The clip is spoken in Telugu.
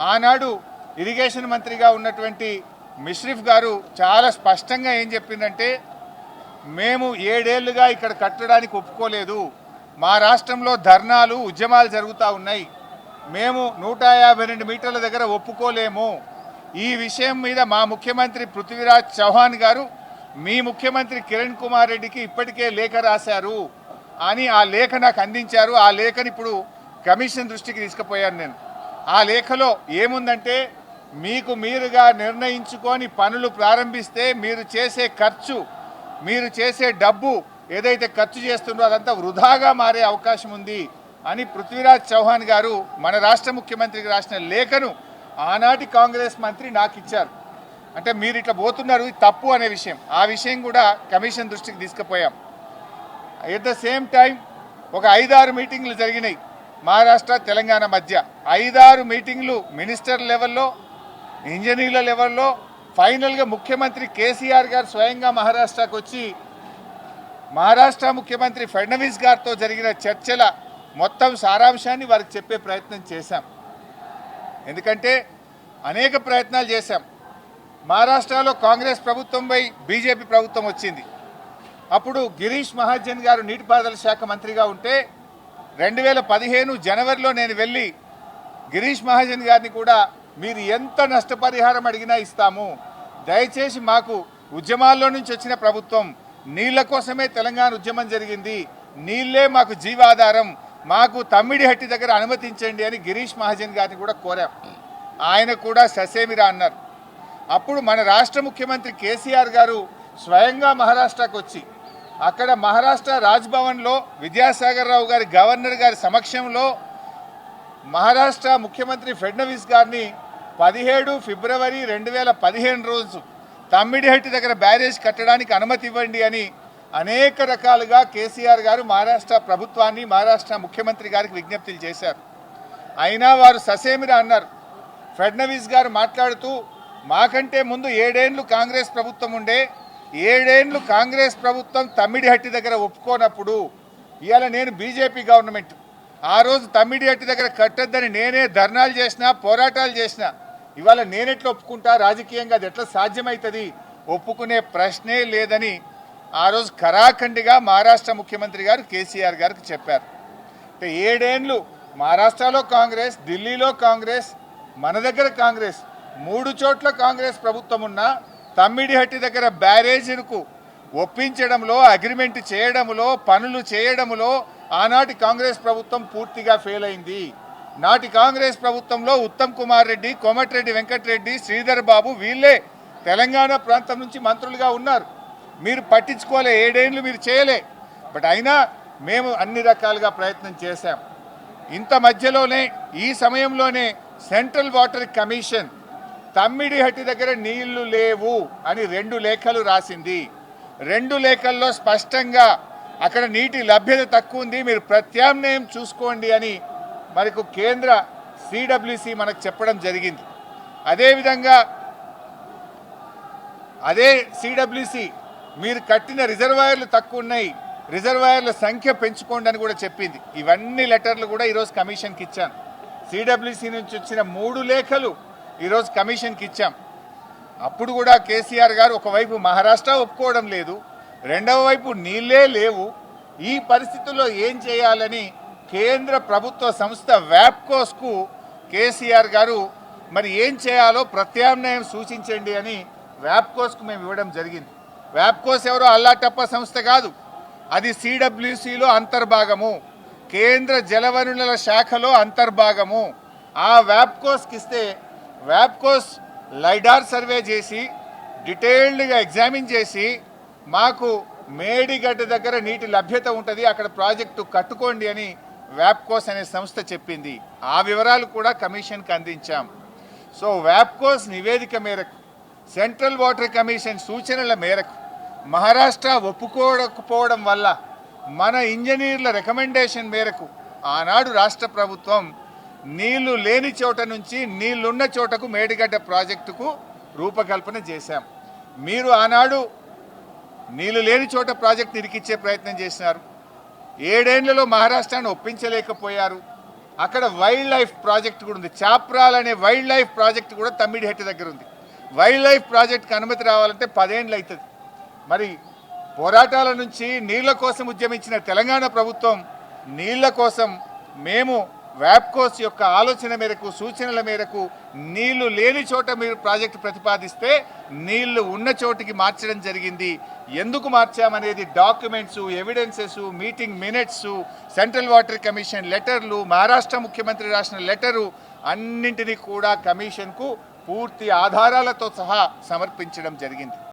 ఆనాడు ఇరిగేషన్ మంత్రిగా ఉన్నటువంటి మిశ్రిఫ్ గారు చాలా స్పష్టంగా ఏం చెప్పిందంటే, మేము 7 ఏళ్లుగా ఇక్కడ కట్టడానికి ఒప్పుకోలేదు, మా రాష్ట్రంలో ధర్నాలు ఉద్యమాలు జరుగుతూ ఉన్నాయి, మేము 152 మీటర్ల దగ్గర ఒప్పుకోలేము. ఈ విషయం మీద మా ముఖ్యమంత్రి పృథ్వీరాజ్ చౌహాన్ గారు మీ ముఖ్యమంత్రి కిరణ్ కుమార్ రెడ్డికి ఇప్పటికే లేఖ రాశారు అని ఆ లేఖ నాకు అందించారు. ఆ లేఖని ఇప్పుడు కమిషన్ దృష్టికి తీసుకుపోయాను నేను. ఆ లేఖలో ఏముందంటే, మీకు మీరుగా నిర్ణయించుకొని పనులు ప్రారంభిస్తే మీరు చేసే ఖర్చు, మీరు చేసే డబ్బు ఏదైతే ఖర్చు చేస్తుందో అదంతా వృధాగా మారే అవకాశం ఉంది అని పృథ్వీరాజ్ చౌహాన్ గారు మన రాష్ట్ర ముఖ్యమంత్రికి రాసిన లేఖను ఆనాటి కాంగ్రెస్ మంత్రి నాకు ఇచ్చారు. అంటే మీరు ఇట్లా పోతున్నారు, ఇది తప్పు అనే విషయం, ఆ విషయం కూడా కమిషన్ దృష్టికి తీసుకుపోయాం. ఎట్ ద సేమ్ టైం ఒక 5-6 మీటింగ్లు జరిగినాయి మహారాష్ట్ర తెలంగాణ మధ్య. 5-6 మీటింగ్లు మినిస్టర్ లెవెల్లో, ఇంజనీర్ల లెవెల్లో. ఫైనల్గా ముఖ్యమంత్రి కేసీఆర్ గారు స్వయంగా మహారాష్ట్రకు వచ్చి మహారాష్ట్ర ముఖ్యమంత్రి ఫడ్నవీస్ గారితో జరిగిన చర్చల మొత్తం సారాంశాన్ని వారికి చెప్పే ప్రయత్నం చేశాం. ఎందుకంటే అనేక ప్రయత్నాలు చేశాం. మహారాష్ట్రలో కాంగ్రెస్ ప్రభుత్వంపై బీజేపీ ప్రభుత్వం వచ్చింది. అప్పుడు గిరీష్ మహాజన్ గారు నీటిపారుదల శాఖ మంత్రిగా ఉంటే 2015 జనవరిలో నేను వెళ్ళి గిరీష్ మహాజన్ గారిని కూడా మీరు ఎంత నష్టపరిహారం అడిగినా ఇస్తాము, దయచేసి మాకు ఉద్యమాల్లో నుంచి వచ్చిన ప్రభుత్వం, నీళ్ల కోసమే తెలంగాణ ఉద్యమం జరిగింది, నీళ్లే మాకు జీవాధారం, మాకు తమ్మిడిహట్టి దగ్గర అనుమతించండి అని గిరీష్ మహాజన్ గారిని కూడా కోరాం. ఆయన కూడా ససేమిరా అన్నారు. అప్పుడు మన రాష్ట్ర ముఖ్యమంత్రి కేసీఆర్ గారు స్వయంగా మహారాష్ట్రకు వచ్చి అక్కడ మహారాష్ట్ర రాజ్భవన్లో విద్యాసాగర్ రావు గారి గవర్నర్ గారి సమక్షంలో మహారాష్ట్ర ముఖ్యమంత్రి ఫడ్నవీస్ గారిని 17 ఫిబ్రవరి 2015 రోజు తమ్మిడిహట్టి దగ్గర బ్యారేజ్ కట్టడానికి అనుమతి ఇవ్వండి అని అనేక రకాలుగా కేసీఆర్ గారు మహారాష్ట్ర ప్రభుత్వాన్ని, మహారాష్ట్ర ముఖ్యమంత్రి గారికి విజ్ఞప్తులు చేశారు. అయినా వారు ససేమిరా అన్నారు. ఫడ్నవీస్ గారు మాట్లాడుతూ, మాకంటే ముందు 7 ఏళ్లు కాంగ్రెస్ ప్రభుత్వం ఉండే, 7 ఏళ్లు కాంగ్రెస్ ప్రభుత్వం తమ్మిడిహట్టి దగ్గర ఒప్పుకోనప్పుడు ఇవాళ నేను బీజేపీ గవర్నమెంట్, ఆ రోజు తమ్మిడిహట్టి దగ్గర కట్టొద్దని నేనే ధర్నాలు చేసినా, పోరాటాలు చేసినా, ఇవాళ నేనెట్లా ఒప్పుకుంటా, రాజకీయంగా అది ఎట్లా సాధ్యమవుతుంది, ఒప్పుకునే ప్రశ్నే లేదని ఆ రోజు ఖరాఖండిగా మహారాష్ట్ర ముఖ్యమంత్రి గారు కేసీఆర్ గారికి చెప్పారు. అంటే 7 ఏళ్లు మహారాష్ట్రలో కాంగ్రెస్, ఢిల్లీలో కాంగ్రెస్, మన దగ్గర కాంగ్రెస్, 3 చోట్ల కాంగ్రెస్ ప్రభుత్వం ఉన్నా తమ్మిడిహట్టి దగ్గర బ్యారేజీలకు ఒప్పించడంలో, అగ్రిమెంట్ చేయడంలో, పనులు చేయడంలో ఆనాటి కాంగ్రెస్ ప్రభుత్వం పూర్తిగా ఫెయిల్ అయింది. నాటి కాంగ్రెస్ ప్రభుత్వంలో ఉత్తమ్ కుమార్ రెడ్డి, కోమటిరెడ్డి వెంకటరెడ్డి, శ్రీధర్ బాబు వీళ్ళే తెలంగాణ ప్రాంతం నుంచి మంత్రులుగా ఉన్నారు. మీరు పట్టించుకోలే, 7 ఏళ్ళు మీరు చేయలే. బట్ అయినా మేము అన్ని రకాలుగా ప్రయత్నం చేశాం. ఇంత మధ్యలోనే, ఈ సమయంలోనే సెంట్రల్ వాటర్ కమిషన్ తమ్మిడిహట్టి దగ్గర నీళ్లు లేవు అని 2 లేఖలు రాసింది. 2 లేఖల్లో స్పష్టంగా అక్కడ నీటి లభ్యత తక్కువ ఉంది, మీరు ప్రత్యామ్నాయం చూసుకోండి అని మనకు కేంద్ర సిడబ్ల్యూసి మనకు చెప్పడం జరిగింది. అదేవిధంగా అదే సిడబ్ల్యూసి మీరు కట్టిన రిజర్వాయర్లు తక్కువ ఉన్నాయి, రిజర్వాయర్ల సంఖ్య పెంచుకోండి అని కూడా చెప్పింది. ఇవన్నీ లెటర్లు కూడా ఈరోజు కమిషన్కి ఇచ్చాను. సిడబ్ల్యూసి నుంచి వచ్చిన 3 లేఖలు ఈరోజు కమిషన్కి ఇచ్చాం. అప్పుడు కూడా కేసీఆర్ గారు ఒకవైపు మహారాష్ట్ర ఒప్పుకోవడం లేదు, రెండవ వైపు నీళ్ళే లేవు. ఈ పరిస్థితుల్లో ఏం చేయాలని కేంద్ర ప్రభుత్వ సంస్థ వ్యాప్కోస్కు కేసీఆర్ గారు మరి ఏం చేయాలో ప్రత్యామ్నాయం సూచించండి అని వ్యాప్కోస్కు మేము ఇవ్వడం జరిగింది. వ్యాప్కోస్ ఎవరో అల్లాటప్ప సంస్థ కాదు, అది సిడబ్ల్యూసిలో అంతర్భాగము, కేంద్ర జలవనరుల శాఖలో అంతర్భాగము. ఆ వ్యాప్కోస్కి ఇస్తే వ్యాప్కోస్ లైడార్ సర్వే చేసి డీటెయిల్డ్గా ఎగ్జామిన్ చేసి మాకు మేడిగడ్డ దగ్గర నీటి లభ్యత ఉంటుంది, అక్కడ ప్రాజెక్టు కట్టుకోండి అని వ్యాప్కోస్ అనే సంస్థ చెప్పింది. ఆ వివరాలు కూడా కమిషన్కి అందించాం. సో వ్యాప్కోస్ నివేదిక మేరకు, సెంట్రల్ వాటర్ కమిషన్ సూచనల మేరకు మహారాష్ట్ర ఒప్పుకోకపోవడం వల్ల మన ఇంజనీర్ల రికమెండేషన్ మేరకు ఆనాడు రాష్ట్ర ప్రభుత్వం నీళ్లు లేని చోట నుంచి నీళ్లున్న చోటకు మేడిగడ్డ ప్రాజెక్టుకు రూపకల్పన చేశాం. మీరు ఆనాడు నీళ్లు లేని చోట ప్రాజెక్టు ఇరికిచ్చే ప్రయత్నం చేసినారు. 7 ఏళ్లలో మహారాష్ట్రాన్ని ఒప్పించలేకపోయారు. అక్కడ వైల్డ్ లైఫ్ ప్రాజెక్ట్ కూడా ఉంది. చాప్రాల్ అనే వైల్డ్ లైఫ్ ప్రాజెక్ట్ కూడా తమ్మిడిహెట్టి దగ్గర ఉంది. వైల్డ్ లైఫ్ ప్రాజెక్ట్కి అనుమతి రావాలంటే 10 ఏళ్ళు అవుతుంది. మరి పోరాటాల నుంచి నీళ్ల కోసం ఉద్యమించిన తెలంగాణ ప్రభుత్వం నీళ్ల కోసం మేము వ్యాప్కోస్ యొక్క ఆలోచన మేరకు, సూచనల మేరకు నీళ్లు లేని చోట మీరు ప్రాజెక్టు ప్రతిపాదిస్తే నీళ్లు ఉన్న చోటికి మార్చడం జరిగింది. ఎందుకు మార్చామనేది documents, evidences, meeting minutes, central water commission లెటర్లు, మహారాష్ట్ర ముఖ్యమంత్రి రాసిన లెటరు అన్నింటినీ కూడా కమిషన్కు పూర్తి ఆధారాలతో సహా సమర్పించడం జరిగింది.